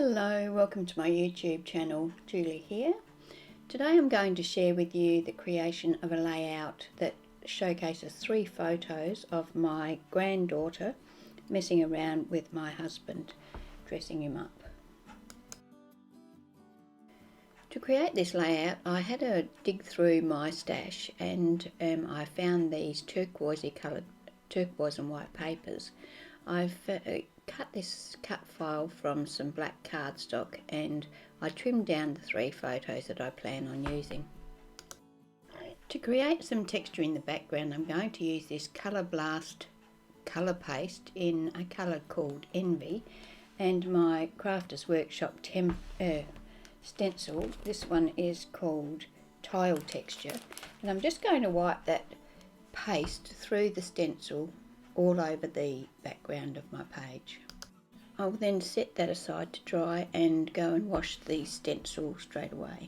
Hello, welcome to my YouTube channel. Julie here. Today I'm going to share with you the creation of a layout that showcases 3 photos of my granddaughter messing around with my husband, dressing him up. To create this layout I had to dig through my stash and I found these turquoisey coloured turquoise and white papers. I've cut this cut file from some black cardstock and I trimmed down the 3 photos that I plan on using. To create some texture in the background I'm going to use this Colour Blast colour paste in a colour called Envy and my Crafters Workshop stencil. This one is called Tile Texture and I'm just going to wipe that paste through the stencil all over the background of my page. I'll then set that aside to dry and go and wash the stencil straight away.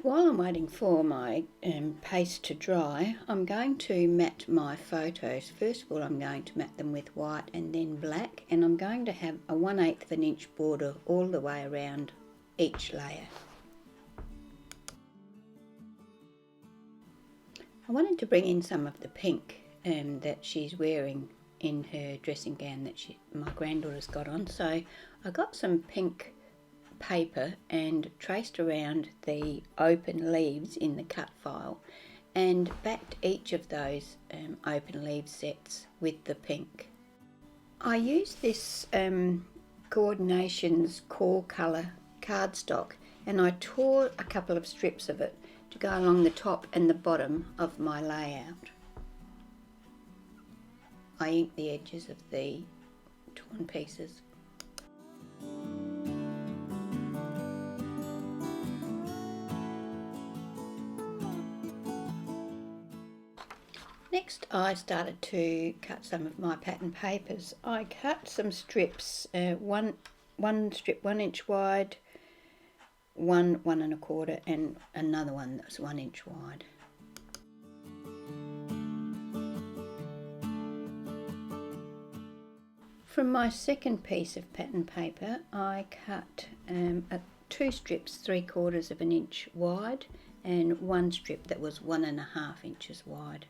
While I'm waiting for my paste to dry, I'm going to mat my photos. First of all I'm going to mat them with white and then black, and I'm going to have a 1/8 of an inch border all the way around each layer. I wanted to bring in some of the pink that she's wearing in her dressing gown that my granddaughter's got on. So I got some pink paper and traced around the open leaves in the cut file and backed each of those open leaf sets with the pink. I used this Coordinations Core Colour cardstock and I tore a couple of strips of it to go along the top and the bottom of my layout. I inked the edges of the torn pieces. Next I started to cut some of my pattern papers. I cut some strips, one strip 1 inch wide, one 1 1/4 and another one that's 1 inch wide. From my second piece of pattern paper I cut 2 strips 3/4 of an inch wide and 1 strip that was 1 1/2 inches wide.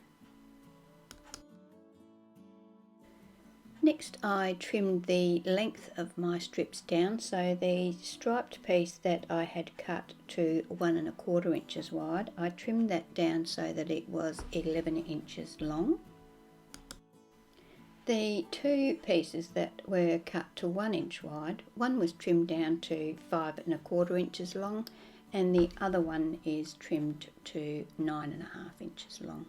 Next I trimmed the length of my strips down, so the striped piece that I had cut to 1 1/4 inches wide, I trimmed that down so that it was 11 inches long. The 2 pieces that were cut to 1 inch wide, one was trimmed down to 5 1/4 inches long and the other one is trimmed to 9 1/2 inches long.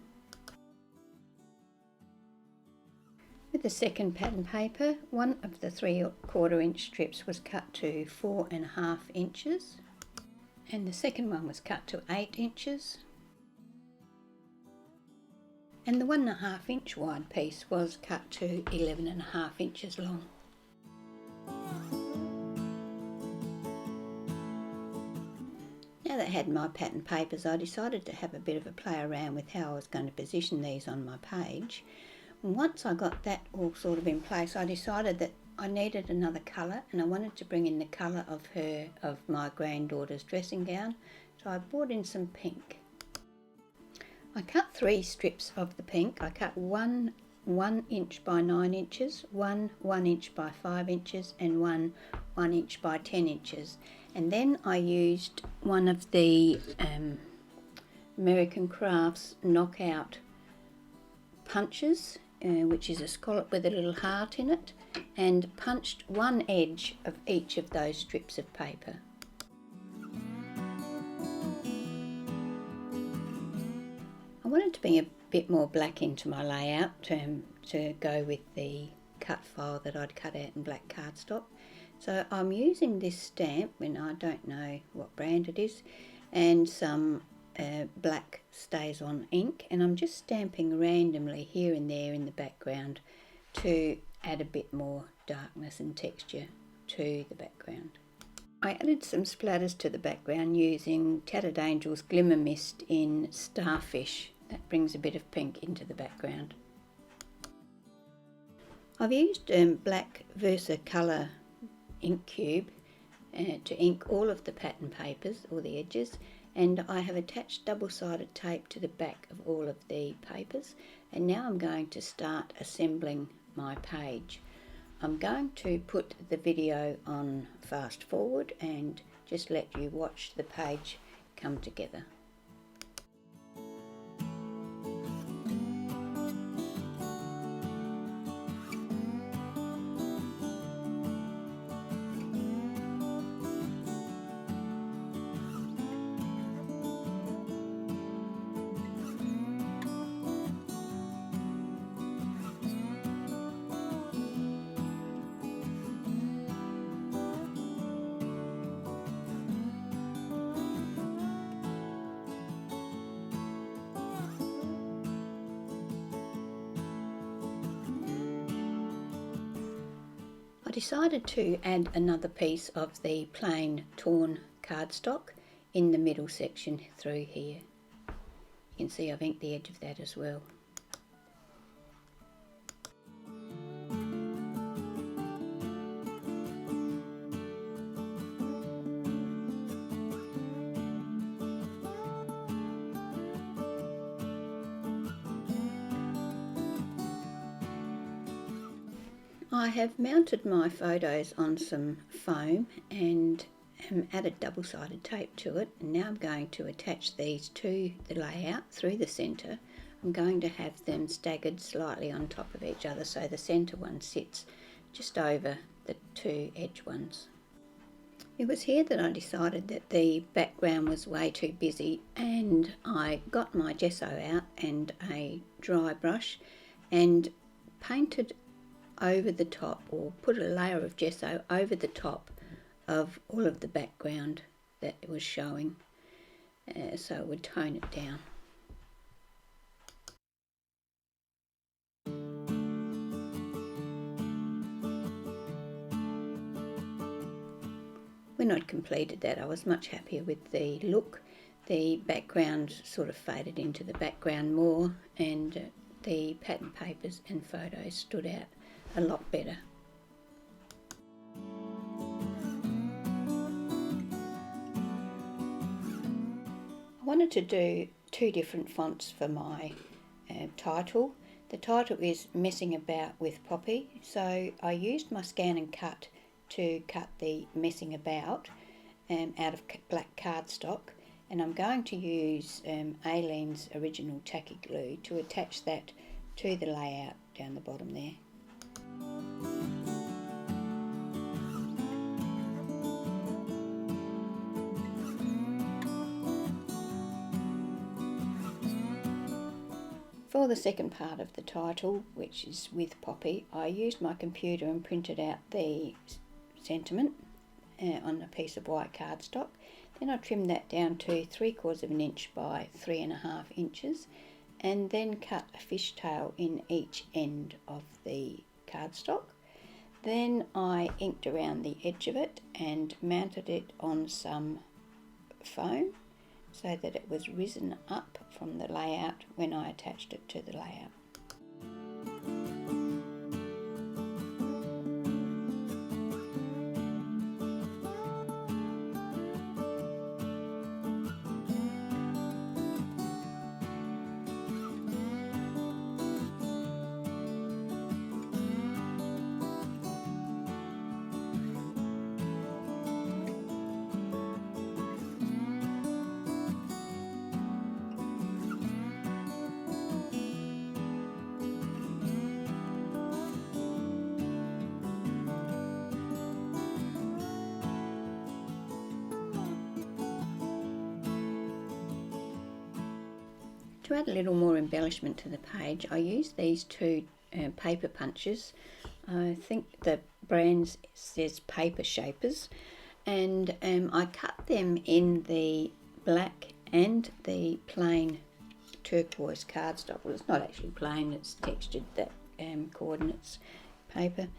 With the second pattern paper, one of the 3/4 inch strips was cut to 4 1/2 inches and the second one was cut to 8 inches. And the 1 1/2 inch wide piece was cut to 11 1/2 inches long. Now that I had my pattern papers, I decided to have a bit of a play around with how I was going to position these on my page. Once I got that all sort of in place, I decided that I needed another colour and I wanted to bring in the colour of my granddaughter's dressing gown, so I brought in some pink. I cut 3 strips of the pink. I cut one 1 inch by 9 inches, one 1 inch by 5 inches and one 1 inch by 10 inches, and then I used one of the American Crafts knockout punches, which is a scallop with a little heart in it, and punched one edge of each of those strips of paper. I wanted to bring a bit more black into my layout to go with the cut file that I'd cut out in black cardstock. So I'm using this stamp, and I don't know what brand it is, and some black stays on ink, and I'm just stamping randomly here and there in the background to add a bit more darkness and texture to the background. I added some splatters to the background using Tattered Angel's Glimmer Mist in Starfish. That brings a bit of pink into the background. I've used black Versacolor ink cube to ink all of the pattern papers, or the edges, and I have attached double-sided tape to the back of all of the papers, and now I'm going to start assembling my page. I'm going to put the video on fast forward and just let you watch the page come together. I decided to add another piece of the plain torn cardstock in the middle section through here. You can see I've inked the edge of that as well. I have mounted my photos on some foam and added double-sided tape to it, and now I'm going to attach these to the layout through the centre. I'm going to have them staggered slightly on top of each other so the centre one sits just over the two edge ones. It was here that I decided that the background was way too busy, and I got my gesso out and a dry brush and painted over the top, or put a layer of gesso over the top of all of the background that it was showing, so it would tone it down. When I'd completed that, I was much happier with the look. The background sort of faded into the background more, and the pattern papers and photos stood out a lot better. I wanted to do two different fonts for my title. The title is Messing About with Poppy, so I used my scan and cut to cut the Messing About out of black cardstock, and I'm going to use Aileen's original tacky glue to attach that to the layout down the bottom there. For the second part of the title, which is with Poppy, I used my computer and printed out the sentiment on a piece of white cardstock. Then I trimmed that down to 3/4 of an inch by 3.5 inches, and then cut a fishtail in each end of the cardstock. Then I inked around the edge of it and mounted it on some foam so that it was risen up from the layout when I attached it to the layout. To add a little more embellishment to the page, I used these two paper punches. I think the brand says Paper Shapers, and I cut them in the black and the plain turquoise cardstock. Well, it's not actually plain, it's textured, that coordinates paper,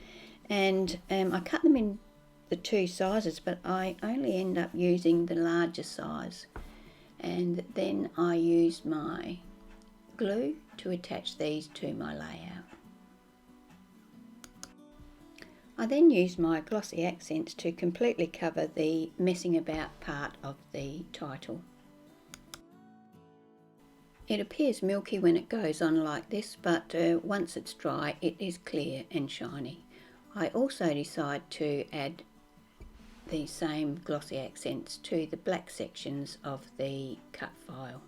and I cut them in the two sizes, but I only end up using the larger size. And then I used my glue to attach these to my layout. I then used my Glossy Accents to completely cover the messing about part of the title. It appears milky when it goes on like this, but once it's dry it is clear and shiny. I also decide to add the same Glossy Accents to the black sections of the cut file.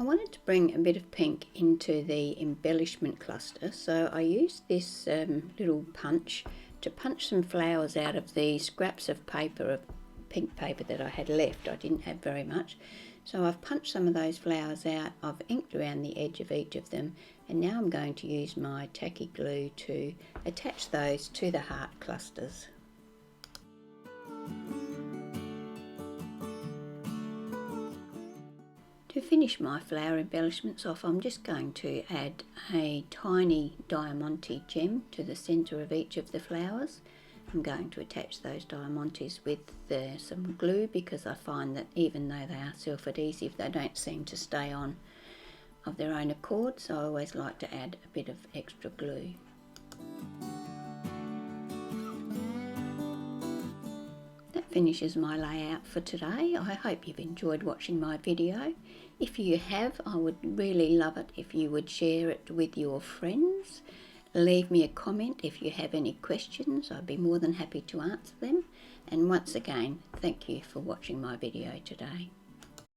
I wanted to bring a bit of pink into the embellishment cluster, so I used this little punch to punch some flowers out of the scraps of paper, of pink paper that I had left. I didn't have very much, so I've punched some of those flowers out. I've inked around the edge of each of them, and now I'm going to use my tacky glue to attach those to the heart clusters. To finish my flower embellishments off, I'm just going to add a tiny diamante gem to the centre of each of the flowers. I'm going to attach those diamantes with some glue, because I find that even though they are self-adhesive, they don't seem to stay on of their own accord, so I always like to add a bit of extra glue. That finishes my layout for today. I hope you've enjoyed watching my video. If you have, I would really love it if you would share it with your friends. Leave me a comment if you have any questions. I'd be more than happy to answer them. And once again, thank you for watching my video today.